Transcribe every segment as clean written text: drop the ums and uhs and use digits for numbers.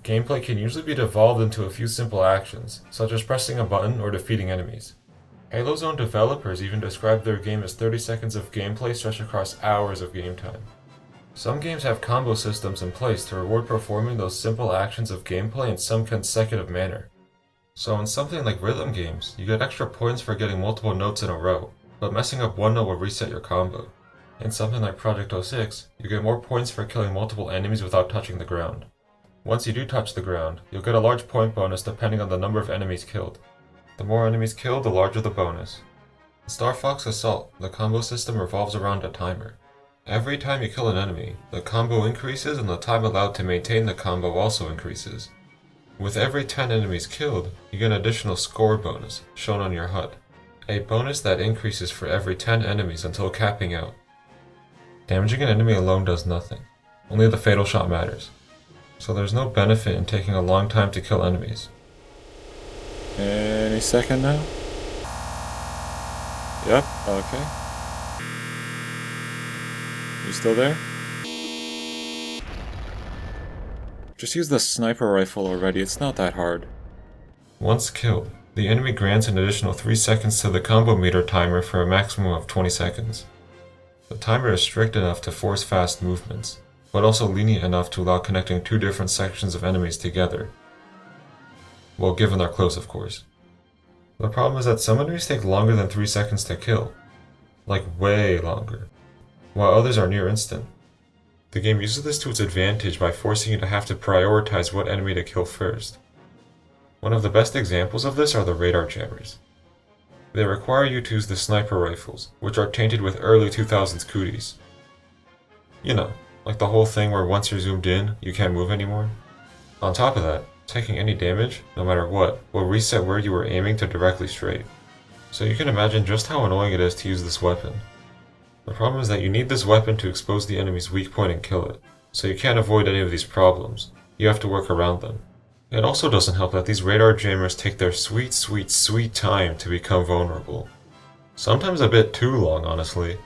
Gameplay can usually be devolved into a few simple actions, such as pressing a button or defeating enemies. Halo's own developers even describe their game as 30 seconds of gameplay stretched across hours of game time. Some games have combo systems in place to reward performing those simple actions of gameplay in some consecutive manner. So in something like rhythm games, you get extra points for getting multiple notes in a row, but messing up one note will reset your combo. In something like Project 06, you get more points for killing multiple enemies without touching the ground. Once you do touch the ground, you'll get a large point bonus depending on the number of enemies killed. The more enemies killed, the larger the bonus. In Star Fox Assault, the combo system revolves around a timer. Every time you kill an enemy, the combo increases and the time allowed to maintain the combo also increases. With every 10 enemies killed, you get an additional score bonus, shown on your HUD. A bonus that increases for every 10 enemies until capping out. Damaging an enemy alone does nothing. Only the fatal shot matters. So there's no benefit in taking a long time to kill enemies. Any second now? Yep, okay. You still there? Just use the sniper rifle already, it's not that hard. Once killed, the enemy grants an additional 3 seconds to the combo meter timer for a maximum of 20 seconds. The timer is strict enough to force fast movements, but also lenient enough to allow connecting two different sections of enemies together. Well, given they're close, of course. The problem is that some enemies take longer than 3 seconds to kill. Like way longer. While others are near instant. The game uses this to its advantage by forcing you to have to prioritize what enemy to kill first. One of the best examples of this are the radar jammers. They require you to use the sniper rifles, which are tainted with early 2000s cooties. You know, like the whole thing where once you're zoomed in, you can't move anymore. On top of that, taking any damage, no matter what, will reset where you were aiming to directly straight. So you can imagine just how annoying it is to use this weapon. The problem is that you need this weapon to expose the enemy's weak point and kill it, so you can't avoid any of these problems. You have to work around them. It also doesn't help that these radar jammers take their sweet time to become vulnerable. Sometimes a bit too long, honestly.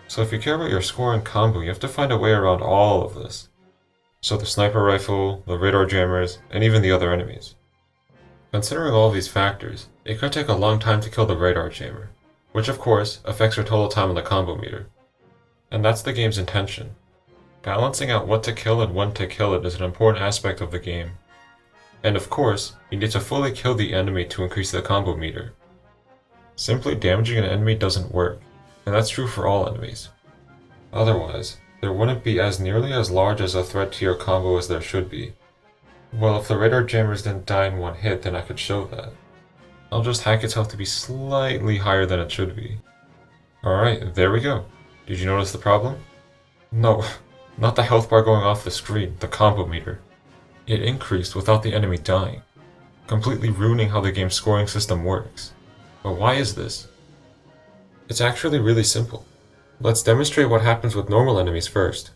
So if you care about your score and combo, you have to find a way around all of this. So the sniper rifle, the radar jammers, and even the other enemies. Considering all of these factors, it could take a long time to kill the radar jammer, which of course affects your total time on the combo meter. And that's the game's intention. Balancing out what to kill and when to kill it is an important aspect of the game. And of course, you need to fully kill the enemy to increase the combo meter. Simply damaging an enemy doesn't work, and that's true for all enemies. Otherwise, there wouldn't be as nearly as large as a threat to your combo as there should be. Well, if the radar jammers didn't die in one hit, then I could show that. I'll just hack its health to be slightly higher than it should be. Alright, there we go. Did you notice the problem? No, not the health bar going off the screen, the combo meter. It increased without the enemy dying, completely ruining how the game's scoring system works. But why is this? It's actually really simple. Let's demonstrate what happens with normal enemies first.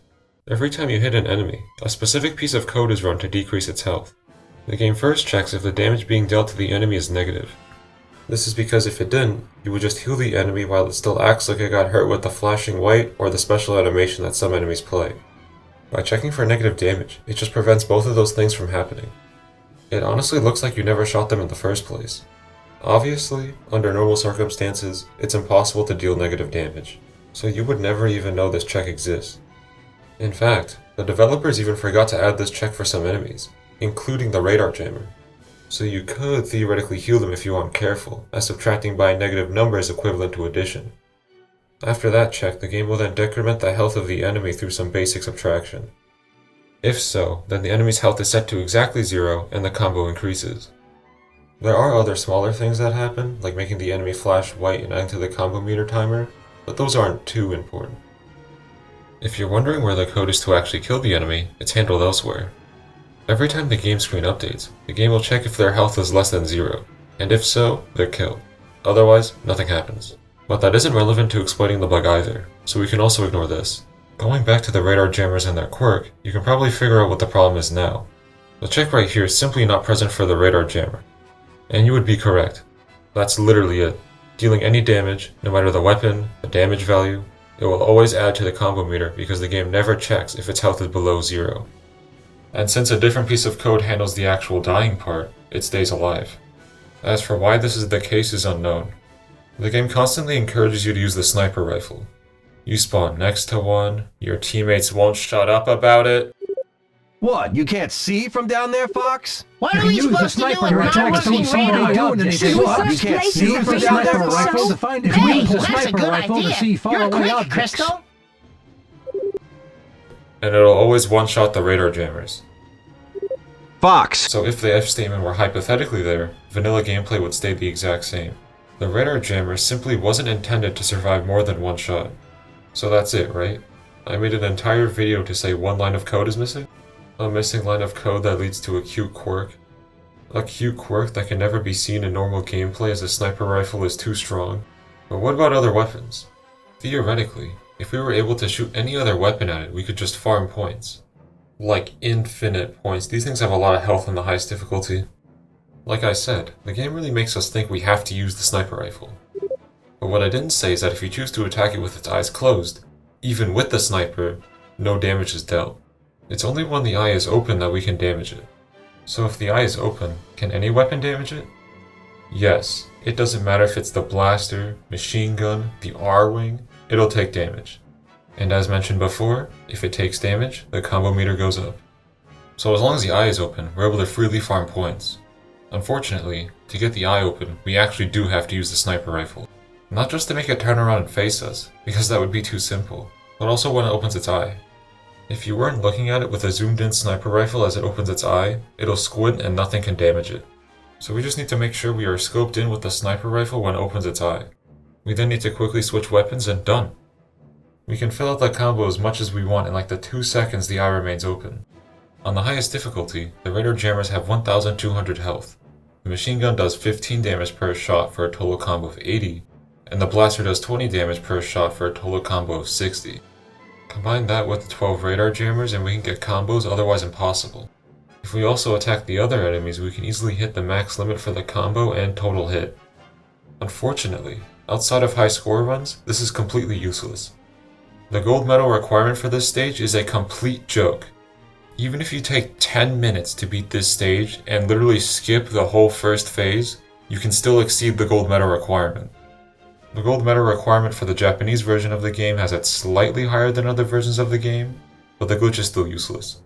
Every time you hit an enemy, a specific piece of code is run to decrease its health. The game first checks if the damage being dealt to the enemy is negative. This is because if it didn't, you would just heal the enemy while it still acts like it got hurt with the flashing white or the special animation that some enemies play. By checking for negative damage, it just prevents both of those things from happening. It honestly looks like you never shot them in the first place. Obviously, under normal circumstances, it's impossible to deal negative damage, so you would never even know this check exists. In fact, the developers even forgot to add this check for some enemies, including the radar jammer. So you could theoretically heal them if you aren't careful, as subtracting by a negative number is equivalent to addition. After that check, the game will then decrement the health of the enemy through some basic subtraction. If so, then the enemy's health is set to exactly 0 and the combo increases. There are other smaller things that happen, like making the enemy flash white and enter the combo meter timer, but those aren't too important. If you're wondering where the code is to actually kill the enemy, it's handled elsewhere. Every time the game screen updates, the game will check if their health is less than 0, and if so, they're killed. Otherwise, nothing happens. But that isn't relevant to exploiting the bug either, so we can also ignore this. Going back to the radar jammers and their quirk, you can probably figure out what the problem is now. The check right here is simply not present for the radar jammer. And you would be correct. That's literally it. Dealing any damage, no matter the weapon, the damage value, it will always add to the combo meter because the game never checks if its health is below 0. And since a different piece of code handles the actual dying part, it stays alive. As for why this is the case is unknown. The game constantly encourages you to use the sniper rifle. You spawn next to one, your teammates won't shut up about it. What, you can't see from down there, Fox? What are we supposed to do with not looking radar? Should we you can't see from down there, rifle to find it. Hey, that's a good idea. You're quick, Crystal. And it'll always one-shot the radar jammers. Fox! So if the if statement were hypothetically there, vanilla gameplay would stay the exact same. The radar jammer simply wasn't intended to survive more than one shot. So that's it, right? I made an entire video to say one line of code is missing? A missing line of code that leads to a cute quirk. A cute quirk that can never be seen in normal gameplay as a sniper rifle is too strong. But what about other weapons? Theoretically, if we were able to shoot any other weapon at it, we could just farm points. Like infinite points. These things have a lot of health in the highest difficulty. Like I said, the game really makes us think we have to use the sniper rifle. But what I didn't say is that if you choose to attack it with its eyes closed, even with the sniper, no damage is dealt. It's only when the eye is open that we can damage it. So if the eye is open, can any weapon damage it? Yes, it doesn't matter if it's the blaster, machine gun, the R-wing, it'll take damage. And as mentioned before, if it takes damage, the combo meter goes up. So as long as the eye is open, we're able to freely farm points. Unfortunately, to get the eye open, we actually do have to use the sniper rifle. Not just to make it turn around and face us, because that would be too simple, but also when it opens its eye. If you weren't looking at it with a zoomed in sniper rifle as it opens its eye, it'll squint and nothing can damage it. So we just need to make sure we are scoped in with the sniper rifle when it opens its eye. We then need to quickly switch weapons and done. We can fill out the combo as much as we want in like the 2 seconds the eye remains open. On the highest difficulty, the radar jammers have 1200 health. The machine gun does 15 damage per shot for a total combo of 80, and the blaster does 20 damage per shot for a total combo of 60. Combine that with the 12 radar jammers and we can get combos otherwise impossible. If we also attack the other enemies, we can easily hit the max limit for the combo and total hit. Unfortunately, outside of high score runs, this is completely useless. The gold medal requirement for this stage is a complete joke. Even if you take 10 minutes to beat this stage and literally skip the whole first phase, you can still exceed the gold medal requirement. The gold medal requirement for the Japanese version of the game has it slightly higher than other versions of the game, but the glitch is still useless.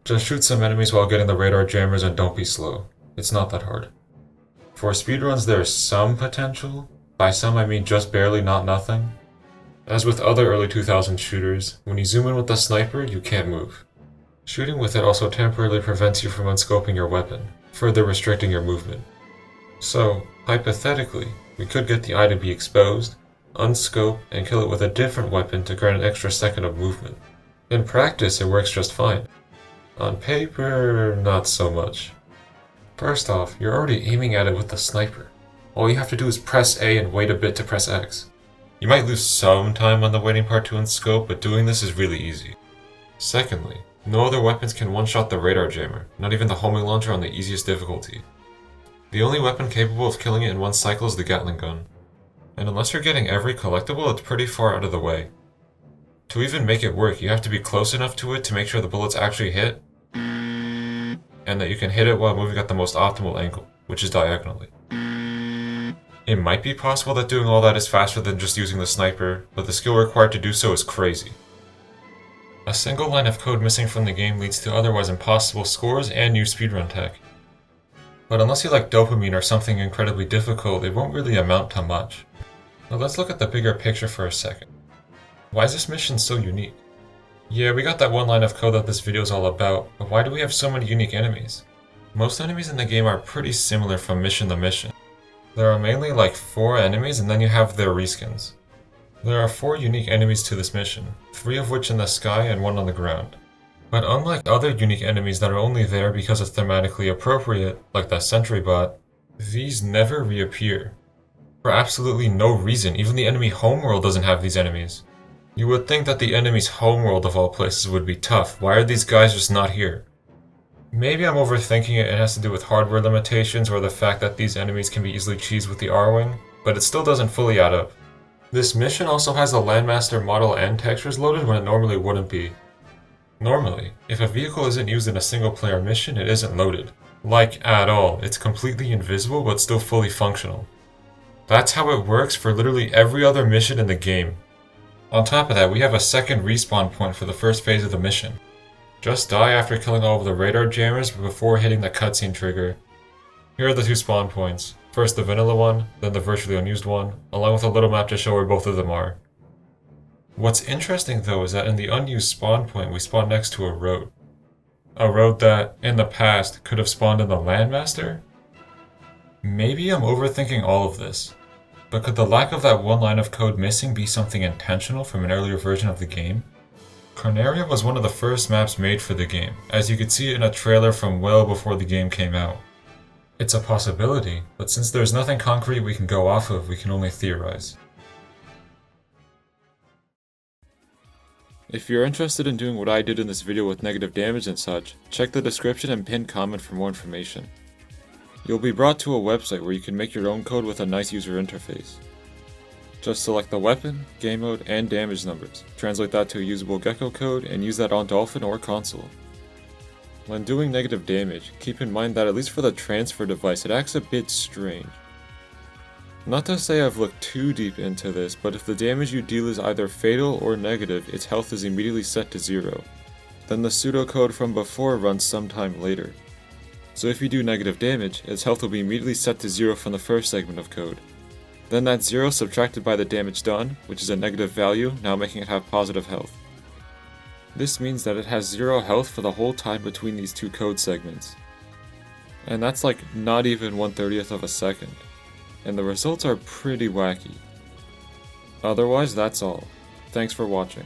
Just shoot some enemies while getting the radar jammers and don't be slow. It's not that hard. For speedruns there is some potential. By some I mean just barely, not nothing. As with other early 2000s shooters, when you zoom in with the sniper, you can't move. Shooting with it also temporarily prevents you from unscoping your weapon, further restricting your movement. So, hypothetically, we could get the eye to be exposed, unscope, and kill it with a different weapon to grant an extra second of movement. In practice, it works just fine. On paper, not so much. First off, you're already aiming at it with the sniper. All you have to do is press A and wait a bit to press X. You might lose some time on the waiting part to unscope, but doing this is really easy. Secondly, no other weapons can one-shot the radar jammer, not even the homing launcher on the easiest difficulty. The only weapon capable of killing it in one cycle is the Gatling gun. And unless you're getting every collectible, it's pretty far out of the way. To even make it work, you have to be close enough to it to make sure the bullets actually hit, and that you can hit it while moving at the most optimal angle, which is diagonally. It might be possible that doing all that is faster than just using the sniper, but the skill required to do so is crazy. A single line of code missing from the game leads to otherwise impossible scores and new speedrun tech. But unless you like dopamine or something incredibly difficult, it won't really amount to much. Now let's look at the bigger picture for a second. Why is this mission so unique? Yeah, we got that one line of code that this video is all about, but why do we have so many unique enemies? Most enemies in the game are pretty similar from mission to mission. There are mainly like 4 enemies and then you have their reskins. There are 4 unique enemies to this mission, 3 of which in the sky and 1 on the ground. But unlike other unique enemies that are only there because it's thematically appropriate, like the sentry bot, these never reappear. For absolutely no reason, even the enemy homeworld doesn't have these enemies. You would think that the enemy's homeworld of all places would be tough. Why are these guys just not here? Maybe I'm overthinking it and it has to do with hardware limitations or the fact that these enemies can be easily cheesed with the R-Wing, but it still doesn't fully add up. This mission also has the Landmaster model and textures loaded when it normally wouldn't be. Normally, if a vehicle isn't used in a single player mission, it isn't loaded. Like, at all. It's completely invisible but still fully functional. That's how it works for literally every other mission in the game. On top of that, we have a second respawn point for the first phase of the mission. Just die after killing all of the radar jammers before hitting the cutscene trigger. Here are the two spawn points. First the vanilla one, then the virtually unused one, along with a little map to show where both of them are. What's interesting though is that in the unused spawn point we spawn next to a road. A road that, in the past, could have spawned in the Landmaster? Maybe I'm overthinking all of this, but could the lack of that one line of code missing be something intentional from an earlier version of the game? Carnaria was one of the first maps made for the game, as you could see in a trailer from well before the game came out. It's a possibility, but since there's nothing concrete we can go off of, we can only theorize. If you're interested in doing what I did in this video with negative damage and such, check the description and pinned comment for more information. You'll be brought to a website where you can make your own code with a nice user interface. Just select the weapon, game mode, and damage numbers, translate that to a usable Gecko code, and use that on Dolphin or console. When doing negative damage, keep in mind that at least for the transfer device it acts a bit strange. Not to say I've looked too deep into this, but if the damage you deal is either fatal or negative, its health is immediately set to 0. Then the pseudocode from before runs sometime later. So if you do negative damage, its health will be immediately set to 0 from the first segment of code. Then that's 0 subtracted by the damage done, which is a negative value, now making it have positive health. This means that it has 0 health for the whole time between these two code segments. And that's like not even 1/30th of a second. And the results are pretty wacky. Otherwise, that's all. Thanks for watching.